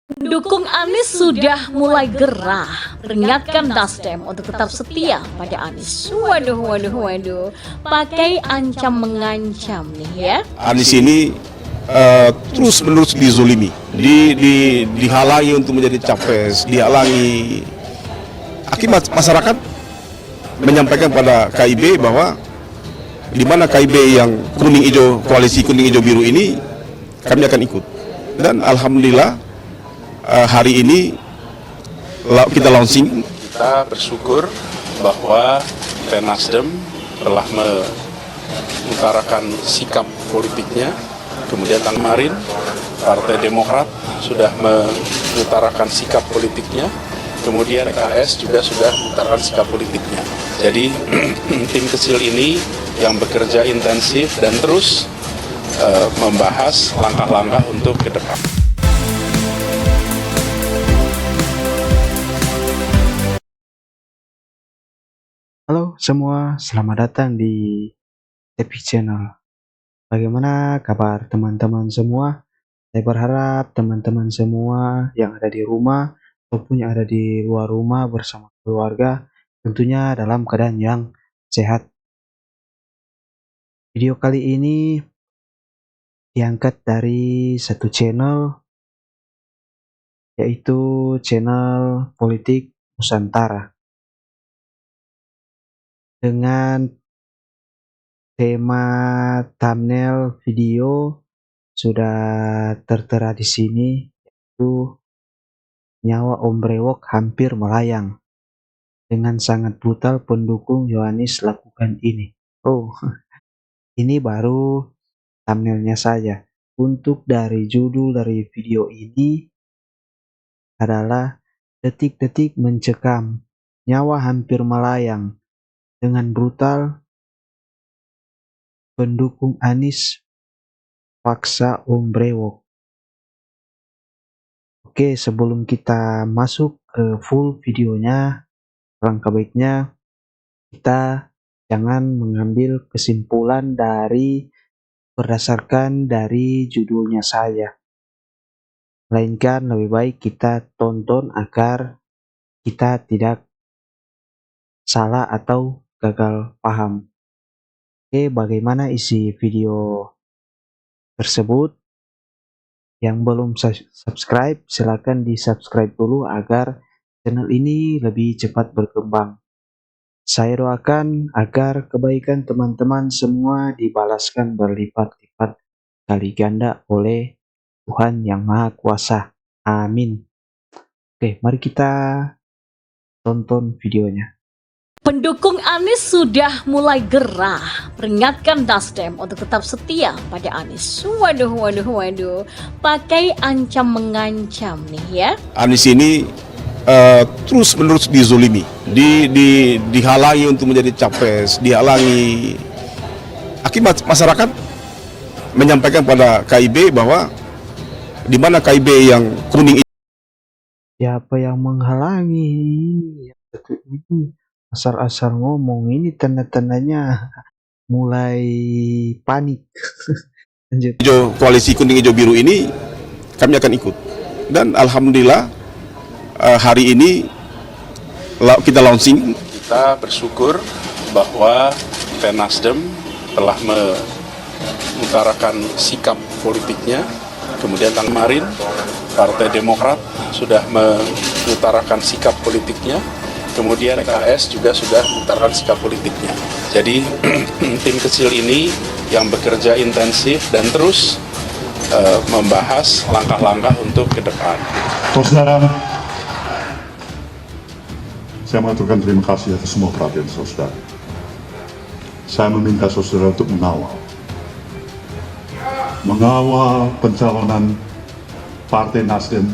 Pendukung Anies sudah mulai gerah peringatkan Nasdem untuk tetap setia pada Anies. Waduh. Pakai ancam mengancam nih ya. Anies ini terus menerus dizolimi, dihalangi untuk menjadi capres, dihalangi. Akibat masyarakat menyampaikan pada KIB bahwa di mana KIB yang kuning hijau, koalisi kuning hijau biru ini kami akan ikut. Dan alhamdulillah hari ini kita launching. Kita bersyukur bahwa Partai Nasdem telah mengutarakan sikap politiknya. Kemudian kemarin Partai Demokrat sudah mengutarakan sikap politiknya. Kemudian PKS juga sudah mengutarakan sikap politiknya. Jadi tim kecil ini yang bekerja intensif dan terus membahas langkah-langkah untuk ke depan. Halo semua, selamat datang di Tepi Channel. Bagaimana kabar teman-teman semua? Saya berharap teman-teman semua yang ada di rumah ataupun yang ada di luar rumah bersama keluarga tentunya dalam keadaan yang sehat. Video kali ini diangkat dari satu channel, yaitu channel Politik Nusantara, dengan tema thumbnail video sudah tertera di sini, yaitu nyawa Om Brewok hampir melayang. Dengan sangat brutal pendukung Yohanis lakukan ini. Oh, ini baru thumbnailnya saja. Untuk dari judul dari video ini adalah detik-detik mencekam, nyawa hampir melayang. Dengan brutal pendukung Anies paksa Om Brewok. Oke, sebelum kita masuk ke full videonya, alangkah baiknya kita jangan mengambil kesimpulan berdasarkan dari judulnya saja. Melainkan lebih baik kita tonton agar kita tidak salah atau gagal paham. Oke, bagaimana isi video tersebut? Yang belum subscribe, silakan di subscribe dulu agar channel ini lebih cepat berkembang. Saya doakan agar kebaikan teman-teman semua dibalaskan berlipat-lipat kali ganda oleh Tuhan Yang Maha Kuasa. Amin. Oke, mari kita tonton videonya. Pendukung Anies sudah mulai gerah peringatkan Nasdem untuk tetap setia pada Anies. Waduh. Pakai ancam mengancam nih ya. Anies ini terus menerus dizolimi, dihalangi untuk menjadi capres, dihalangi. Akibat masyarakat menyampaikan pada KIB bahwa di mana KIB yang kuning. Siapa yang menghalangi? Yang satu ini asal-asal ngomong, ini tanda-tandanya mulai panik. Lanjut. Hijau, koalisi kuning hijau biru ini kami akan ikut. Dan alhamdulillah hari ini kita launching. Kita bersyukur bahwa Partai Nasdem telah mengutarakan sikap politiknya. Kemudian kemarin Partai Demokrat sudah mengutarakan sikap politiknya. Kemudian PKS juga sudah mengutarakan sikap politiknya. Jadi tim kecil ini yang bekerja intensif dan terus membahas langkah-langkah untuk ke depan. Saudara, saya mengaturkan terima kasih atas semua perhatian saudara. Saya meminta saudara untuk mengawal pencalonan Partai Nasdem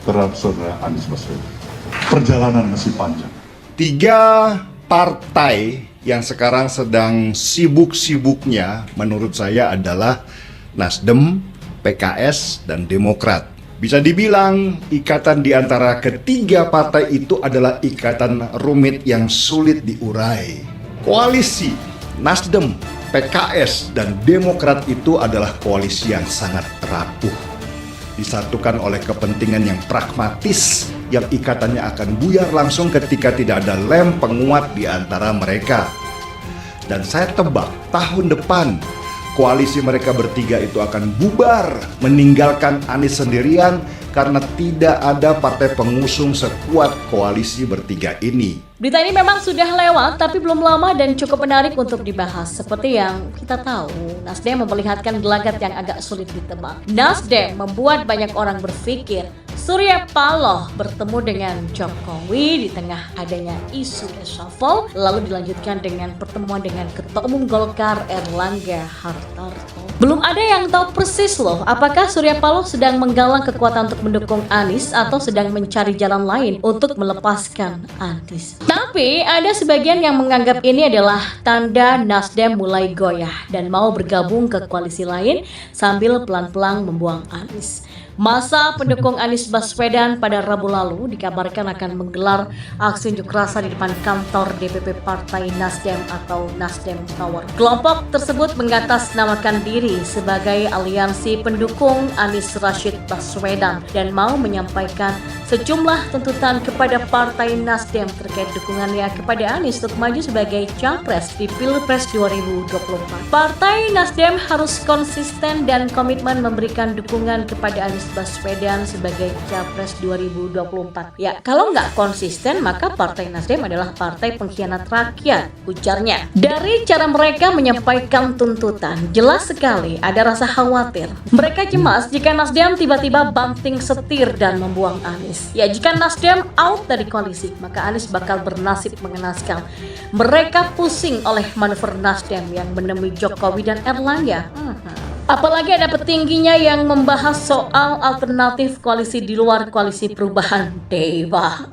terhadap saudara Anies Baswedan. Perjalanan masih panjang. 3 partai yang sekarang sedang sibuk-sibuknya menurut saya adalah Nasdem, PKS, dan Demokrat. Bisa dibilang ikatan di antara ketiga partai itu adalah ikatan rumit yang sulit diurai. Koalisi Nasdem, PKS, dan Demokrat itu adalah koalisi yang sangat rapuh. disatukan oleh kepentingan yang pragmatis yang ikatannya akan buyar langsung ketika tidak ada lem penguat di antara mereka. Dan saya tebak tahun depan koalisi mereka bertiga itu akan bubar, meninggalkan Anies sendirian karena tidak ada partai pengusung sekuat koalisi bertiga ini. Berita ini memang sudah lewat, tapi belum lama dan cukup menarik untuk dibahas. Seperti yang kita tahu, Nasdem memperlihatkan gelagat yang agak sulit ditebak. Nasdem membuat banyak orang berpikir Surya Paloh bertemu dengan Jokowi di tengah adanya isu reshuffle, lalu dilanjutkan dengan pertemuan dengan Ketua Umum Golkar Erlangga Hartarto. Belum ada yang tahu persis loh, apakah Surya Paloh sedang menggalang kekuatan untuk mendukung Anies atau sedang mencari jalan lain untuk melepaskan Anies. Tapi ada sebagian yang menganggap ini adalah tanda Nasdem mulai goyah dan mau bergabung ke koalisi lain sambil pelan-pelan membuang Anies. Masa pendukung Anies Baswedan pada Rabu lalu dikabarkan akan menggelar aksi unjuk rasa di depan kantor DPP Partai Nasdem atau Nasdem Tower. Kelompok tersebut mengatasnamakan diri sebagai aliansi pendukung Anies Rashid Baswedan dan mau menyampaikan sejumlah tuntutan kepada Partai Nasdem terkait dukungannya kepada Anies untuk maju sebagai capres di Pilpres 2024. Partai Nasdem harus konsisten dan komitmen memberikan dukungan kepada Anies Baswedan sebagai capres 2024. Ya, kalau nggak konsisten maka Partai Nasdem adalah partai pengkhianat rakyat, ujarnya. Dari cara mereka menyampaikan tuntutan, jelas sekali ada rasa khawatir. Mereka cemas jika Nasdem tiba-tiba banting setir dan membuang Anies. Ya, jika Nasdem out dari koalisi, maka Anies bakal bernasib mengenaskan. Mereka pusing oleh manuver Nasdem yang menemui Jokowi dan Erlangga. Apalagi ada petingginya yang membahas soal alternatif koalisi di luar koalisi perubahan. Dewa.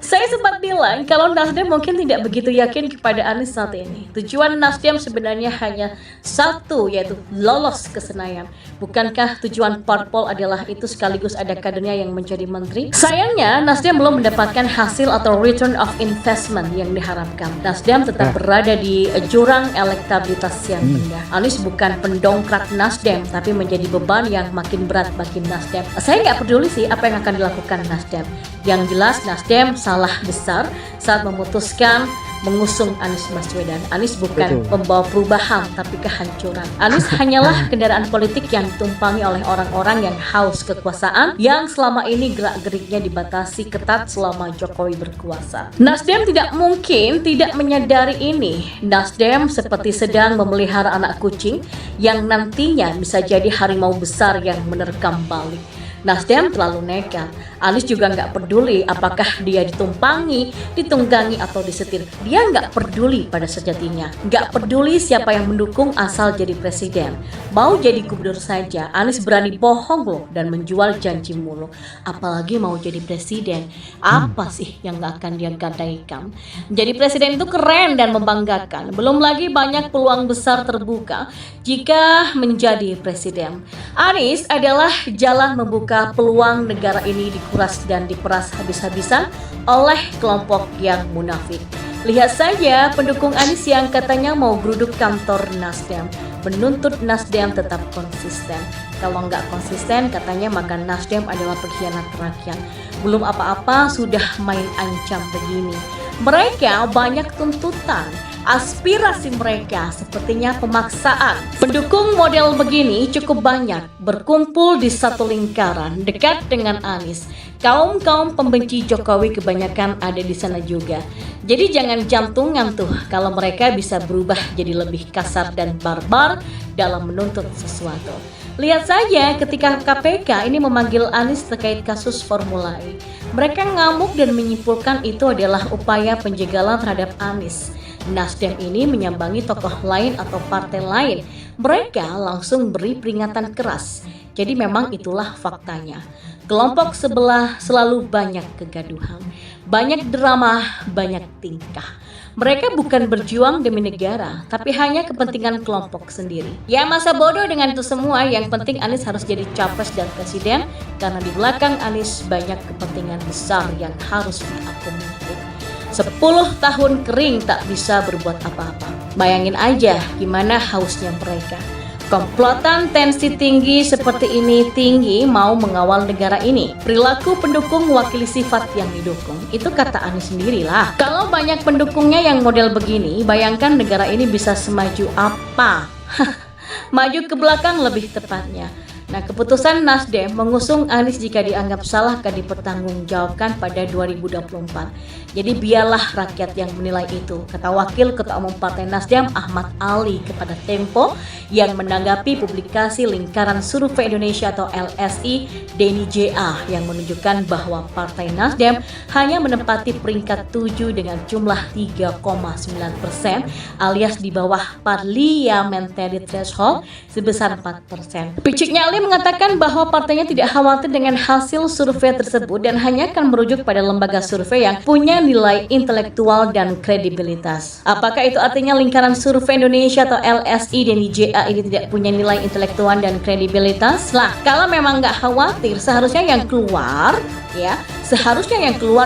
Saya sempat bilang kalau Nasdem mungkin tidak begitu yakin kepada Anies saat ini. Tujuan Nasdem sebenarnya hanya satu, yaitu lolos ke Senayan. Bukankah tujuan parpol adalah itu sekaligus ada kadernya yang menjadi menteri? Sayangnya Nasdem belum mendapatkan hasil atau return of investment yang diharapkan. Nasdem tetap berada di jurang elektabilitas yang rendah. Anies bukan pendongkrak Nasdem, tapi menjadi beban yang makin berat bagi Nasdem. Saya nggak peduli sih apa yang akan dilakukan Nasdem. Yang jelas Nasdem salah besar saat memutuskan mengusung Anies Baswedan. Anies bukan pembawa perubahan, tapi kehancuran. Anies hanyalah kendaraan politik yang ditumpangi oleh orang-orang yang haus kekuasaan, yang selama ini gerak-geriknya dibatasi ketat selama Jokowi berkuasa. Nasdem tidak mungkin tidak menyadari ini. Nasdem seperti sedang memelihara anak kucing yang nantinya bisa jadi harimau besar yang menerkam balik. Nasdem terlalu nekat. Anies juga nggak peduli apakah dia ditumpangi, ditunggangi atau disetir. Dia nggak peduli pada sejatinya. Nggak peduli siapa yang mendukung asal jadi presiden. Mau jadi gubernur saja, Anies berani bohong loh dan menjual janji mulu. Apalagi mau jadi presiden. Apa sih yang nggak akan dia gadaikan? Jadi presiden itu keren dan membanggakan. Belum lagi banyak peluang besar terbuka jika menjadi presiden. Anies adalah jalan membuka peluang negara ini dikuras dan diperas habis-habisan oleh kelompok yang munafik. Lihat saja pendukung Anies yang katanya mau geruduk kantor Nasdem, menuntut Nasdem tetap konsisten. Kalau nggak konsisten katanya maka Nasdem adalah pengkhianat rakyat. Belum apa-apa sudah main ancam begini. Mereka banyak tuntutan. Aspirasi mereka sepertinya pemaksaan. Pendukung model begini cukup banyak, berkumpul di satu lingkaran dekat dengan Anies. Kaum-kaum pembenci Jokowi kebanyakan ada di sana juga. Jadi jangan jantungan tuh kalau mereka bisa berubah jadi lebih kasar dan barbar dalam menuntut sesuatu. Lihat saja ketika KPK ini memanggil Anies terkait kasus Formula E. Mereka ngamuk dan menyimpulkan itu adalah upaya penjagalan terhadap Anies. Nasdem ini menyambangi tokoh lain atau partai lain. Mereka langsung beri peringatan keras. Jadi memang itulah faktanya. Kelompok sebelah selalu banyak kegaduhan, banyak drama, banyak tingkah. Mereka bukan berjuang demi negara, tapi hanya kepentingan kelompok sendiri. Ya masa bodoh dengan itu semua, yang penting Anies harus jadi capres dan presiden, karena di belakang Anies banyak kepentingan besar yang harus diakomodir. 10 tahun kering tak bisa berbuat apa-apa. Bayangin aja gimana hausnya mereka. Komplotan tensi tinggi seperti ini tinggi mau mengawal negara ini. Perilaku pendukung mewakili sifat yang didukung. Itu kata Anies sendirilah. Kalau banyak pendukungnya yang model begini, bayangkan negara ini bisa semaju apa? Maju ke belakang lebih tepatnya. Nah, keputusan Nasdem mengusung Anies jika dianggap salah akan dipertanggungjawabkan pada 2024. Jadi biarlah rakyat yang menilai itu, kata Wakil Ketua Umum Partai Nasdem Ahmad Ali kepada Tempo yang menanggapi publikasi Lingkaran Survei Indonesia atau LSI Denny JA yang menunjukkan bahwa Partai Nasdem hanya menempati peringkat 7 dengan jumlah 3,9% alias di bawah parliamentary threshold sebesar 4%. Piciknya Ali mengatakan bahwa partainya tidak khawatir dengan hasil survei tersebut dan hanya akan merujuk pada lembaga survei yang punya nilai intelektual dan kredibilitas. Apakah itu artinya Lingkaran Survei Indonesia atau LSI Denny JA ini tidak punya nilai intelektual dan kredibilitas? Lah, kalau memang nggak khawatir, seharusnya yang keluar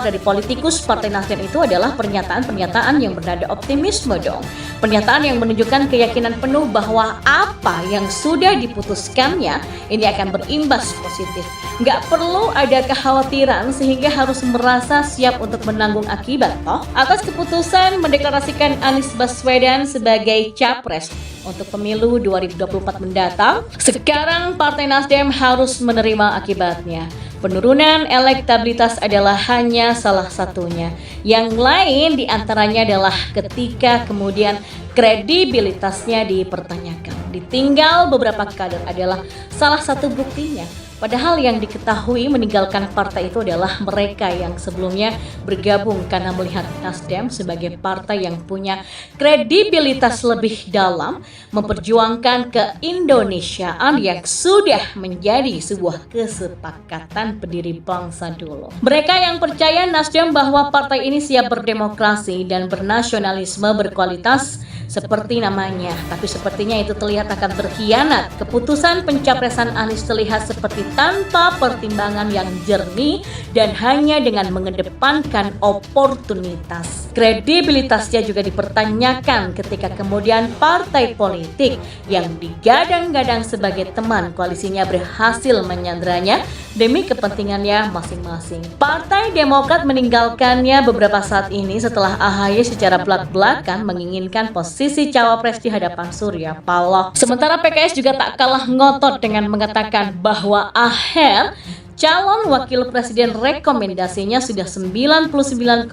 dari politikus Partai Nasdem itu adalah pernyataan-pernyataan yang bernada optimisme dong. Pernyataan yang menunjukkan keyakinan penuh bahwa apa yang sudah diputuskannya ini akan berimbas positif. Nggak perlu ada kekhawatiran sehingga harus merasa siap untuk menanggung akibat toh. Atas keputusan mendeklarasikan Anies Baswedan sebagai capres untuk pemilu 2024 mendatang, sekarang Partai Nasdem harus menerima akibatnya. Penurunan elektabilitas adalah hanya salah satunya. Yang lain diantaranya adalah ketika kemudian kredibilitasnya dipertanyakan. Ditinggal beberapa kader adalah salah satu buktinya. Padahal yang diketahui meninggalkan partai itu adalah mereka yang sebelumnya bergabung karena melihat Nasdem sebagai partai yang punya kredibilitas lebih dalam, memperjuangkan keindonesiaan yang sudah menjadi sebuah kesepakatan pendiri bangsa dulu. Mereka yang percaya Nasdem bahwa partai ini siap berdemokrasi dan bernasionalisme berkualitas seperti namanya, tapi sepertinya itu terlihat akan berkhianat. Keputusan pencapresan Anies terlihat seperti tanpa pertimbangan yang jernih dan hanya dengan mengedepankan oportunitas. Kredibilitasnya juga dipertanyakan ketika kemudian partai politik yang digadang-gadang sebagai teman koalisinya berhasil menyanderanya demi kepentingannya masing-masing. Partai Demokrat meninggalkannya beberapa saat ini setelah AHY secara belak-belakan menginginkan posisi cawapres di hadapan Surya Paloh. Sementara PKS juga tak kalah ngotot dengan mengatakan bahwa Aher calon wakil presiden rekomendasinya sudah 99,9%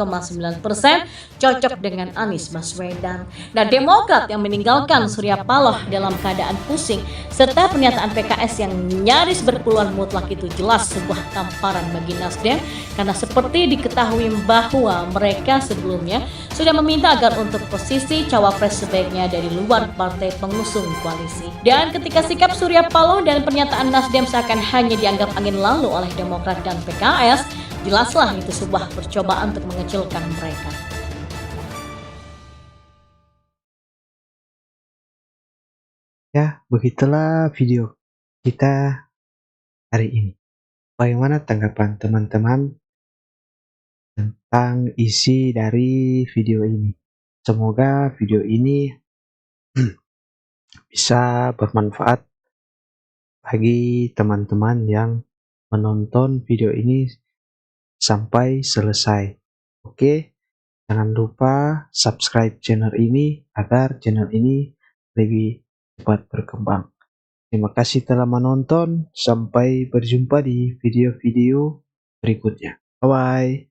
cocok dengan Anies Baswedan. Nah, Demokrat yang meninggalkan Surya Paloh dalam keadaan pusing serta pernyataan PKS yang nyaris berpeluang mutlak itu jelas sebuah tamparan bagi Nasdem karena seperti diketahui bahwa mereka sebelumnya sudah meminta agar untuk posisi cawapres sebaiknya dari luar partai pengusung koalisi. Dan ketika sikap Surya Paloh dan pernyataan Nasdem seakan hanya dianggap angin lalu oleh Demokrat dan PKS, jelaslah itu sebuah percobaan untuk mengecilkan mereka. Ya, begitulah video kita hari ini. Bagaimana tanggapan teman-teman tentang isi dari video ini? Semoga video ini bisa bermanfaat bagi teman-teman yang menonton video ini sampai selesai. Oke, jangan lupa subscribe channel ini agar channel ini lebih cepat berkembang. Terima kasih telah menonton. Sampai berjumpa di video-video berikutnya. Bye-bye.